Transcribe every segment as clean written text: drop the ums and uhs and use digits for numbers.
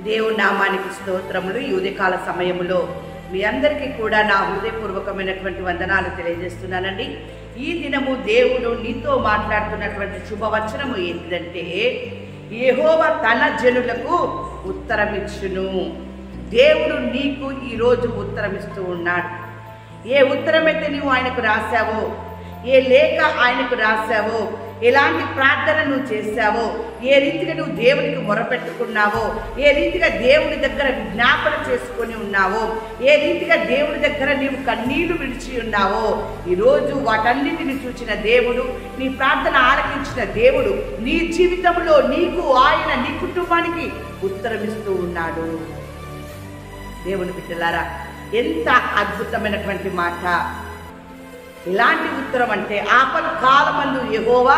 దేవుని నామానికి స్తోత్రములు. ఈ ఉదయకాల సమయంలో మీ అందరికీ కూడా నా హృదయపూర్వకమైనటువంటి వందనాలు తెలియజేస్తున్నానండి. ఈ దినము దేవుడు నీతో మాట్లాడుతున్నటువంటి శుభవచనము ఏంటంటే, యెహోవా తన జనులకు ఉత్తరమిచ్చును. దేవుడు నీకు ఈరోజు ఉత్తరమిస్తూ ఉన్నాడు. ఏ ఉత్తరమైతే నువ్వు ఆయనకు రాశావో, ఏ లేఖ ఆయనకు రాశావో, ఎలాంటి ప్రార్థన నువ్వు చేశావో, ఏ రీతిగా నువ్వు దేవునికి మొరపెట్టుకున్నావో, ఏ రీతిగా దేవుని దగ్గర విజ్ఞాపన చేసుకొని ఉన్నావో, ఏ రీతిగా దేవుని దగ్గర నీవు కన్నీళ్లు విడిచి ఉన్నావో, ఈరోజు వాటన్నిటిని చూచిన దేవుడు, నీ ప్రార్థన ఆలకించిన దేవుడు నీ జీవితంలో నీకు, ఆయన నీ కుటుంబానికి ఉత్తరమిస్తూ ఉన్నాడు. దేవుని బిడ్డలారా, ఎంత అద్భుతమైనటువంటి మాట! ఎలాంటి ఉత్తరం అంటే, ఆపత్కాలమందు యెహోవా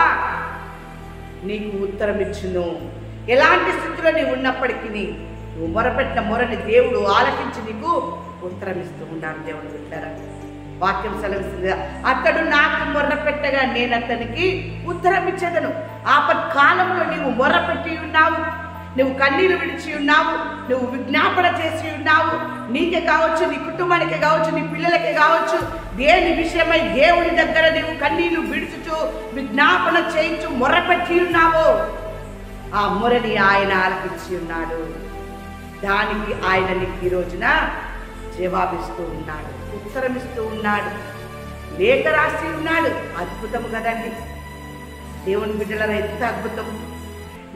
నీకు ఉత్తరం ఇచ్చును. ఎలాంటి స్థితిలో నీవు ఉన్నప్పటికీ నువ్వు మొరపెట్టిన మొరని దేవుడు ఆలకించి నీకు ఉత్తరం ఇస్తూ ఉన్నాడు. దేవుడు బిడ్డలారా, వాక్యం సెలవిస్తుంది, అతడు నాకు మొర్రపెట్టగా నేను అతనికి ఉత్తరం ఇచ్చేదను. ఆపత్కాలంలో నీవు మొర్రపెట్టి ఉన్నావు, నువ్వు కన్నీరు విడిచి ఉన్నావు, నువ్వు విజ్ఞాపన చేసి ఉన్నావు. నీకే కావచ్చు, నీ కుటుంబానికే కావచ్చు, నీ పిల్లలకే కావచ్చు, దేని విషయమై దేవుని దగ్గర నీవు కన్నీళ్లు విడుచుచు విజ్ఞాపన చేయించు మొర్రపెట్టి ఉన్నావో, ఆ మొరని ఆయన ఆలకించి ఉన్నాడు. దానికి ఆయన నీకు ఈ రోజున జవాబిస్తూ ఉన్నాడు, ఉత్తరమిస్తూ ఉన్నాడు, లేఖ రాసి ఉన్నాడు. అద్భుతం కదండి దేవుని బిడ్డల, ఎంత అద్భుతం!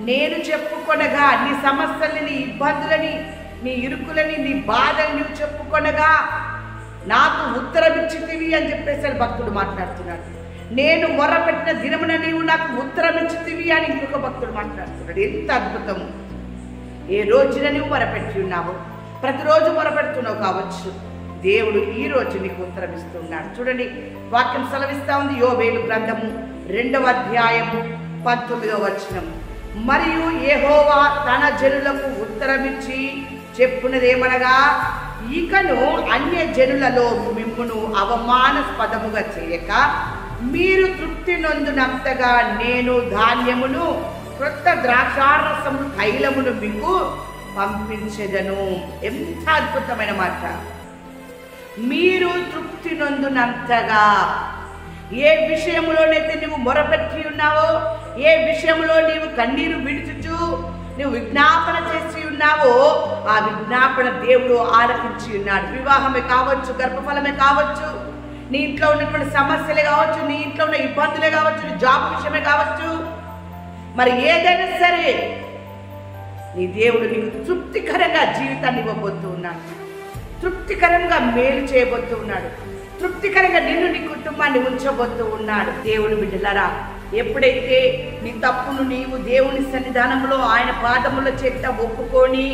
నేను చెప్పుకొనగా నీ సమస్యలని, నీ ఇబ్బందులని, నీ ఇరుకులని, నీ బాధని నువ్వు చెప్పుకొనగా నాకు ఉత్తరం ఇచ్చితివి అని చెప్పేసి భక్తుడు మాట్లాడుతున్నాడు. నేను మొరపెట్టిన దినమున నీవు నాకు ఉత్తరం ఇచ్చితివి అని ఇంకొక భక్తుడు మాట్లాడుతున్నాడు. ఎంత అద్భుతము! ఏ రోజున నువ్వు మొరపెట్టి ఉన్నావు, ప్రతిరోజు మొరపెడుతున్నావు కావచ్చు, దేవుడు ఈ రోజు నీకు ఉత్తరం ఇస్తున్నాడు. చూడండి, వాక్యం సెలవిస్తా ఉంది, యోబేలు గ్రంథము 2వ అధ్యాయము 19వ వచనం. మరియు యెహోవా తన జనులకు ఉత్తరమిచ్చి చెప్పునదేమనగా, ఇకను అన్య జనులలో మిమ్మును అవమానాస్పదముగా చేయక మీరు తృప్తి నొందునంతగా నేను ధాన్యమును, క్రొత్త ద్రాక్షారసము, తైలమును మీకు పంపించెదను. ఎంత అద్భుతమైన మాట! మీరు తృప్తి నొందునంతగా. ఏ విషయంలోనైతే నువ్వు మొరపెట్టి ఉన్నావో, ఏ విషయంలో నీవు కన్నీరు విడుచుచు నువ్వు విజ్ఞాపన చేసి ఉన్నావో, ఆ విజ్ఞాపన దేవుడు ఆలకించి ఉన్నాడు. వివాహమే కావచ్చు, గర్భఫలమే కావచ్చు, నీ ఇంట్లో ఉన్నటువంటి సమస్యలే కావచ్చు, నీ ఇంట్లో ఉన్న ఇబ్బందులే కావచ్చు, నీ జాబ్ విషయమే కావచ్చు, మరి ఏదైనా సరే నీ దేవుడు నీకు తృప్తికరంగా జీవితాన్ని ఇవ్వబోతూ ఉన్నాడు, తృప్తికరంగా మేలు చేయబోతూ ఉన్నాడు, తృప్తికరంగా నిన్ను, నీ కుటుంబాన్ని ఉంచబోతూ ఉన్నాడు. దేవుని బిడ్డలారా, ఎప్పుడైతే నీ తప్పును నీవు దేవుని సన్నిధానంలో ఆయన పాదముల చేత ఒప్పుకొని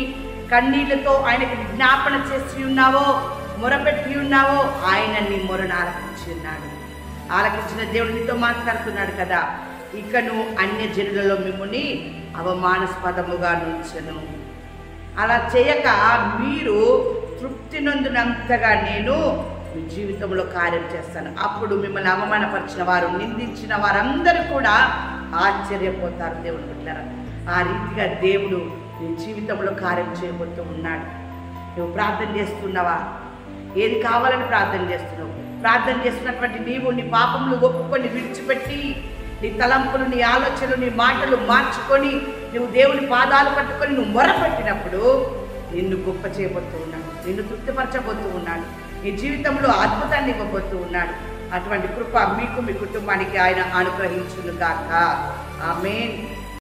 కన్నీళ్లతో ఆయనకు విజ్ఞాపన చేసి ఉన్నావో, మొరపెట్టి ఉన్నావో, ఆయన నీ మొరను ఆలకించి ఉన్నాడు. ఆలకించిన దేవుడు నీతో మాట్లాడుతున్నాడు కదా, ఇకను అన్య జనులలో మిమ్ముని అవమానాస్పదముగా నుంచెను. అలా చేయక మీరు తృప్తి నొందినంతగా నేను మీ జీవితంలో కార్యం చేస్తాను. అప్పుడు మిమ్మల్ని అవమానపరిచిన వారు, నిందించిన వారందరూ కూడా ఆశ్చర్యపోతారు. దేవుని బిడ్డలారా, ఆ రీతిగా దేవుడు నీ జీవితంలో కార్యం చేయబోతూ ఉన్నాడు. నువ్వు ప్రార్థన చేస్తున్నావా? ఏది కావాలని ప్రార్థన చేస్తున్నావు? ప్రార్థన చేస్తున్నటువంటి నీవు నీ పాపములు ఒప్పుకొని విడిచిపెట్టి, నీ తలంపులు, నీ ఆలోచనలు, నీ మాటలు మార్చుకొని నువ్వు దేవుని పాదాలు పట్టుకొని నువ్వు మొరపెట్టినప్పుడు నిన్ను గొప్ప చేయబోతూ ఉన్నాడు, నిన్ను తృప్తిపరచబోతూ ఉన్నాడు, నీ జీవితంలో అద్భుతాన్ని ఇవ్వబోతూ ఉన్నాడు. అటువంటి కృప మీకు, మీ కుటుంబానికి ఆయన అనుగ్రహించును గాక. ఆమేన్.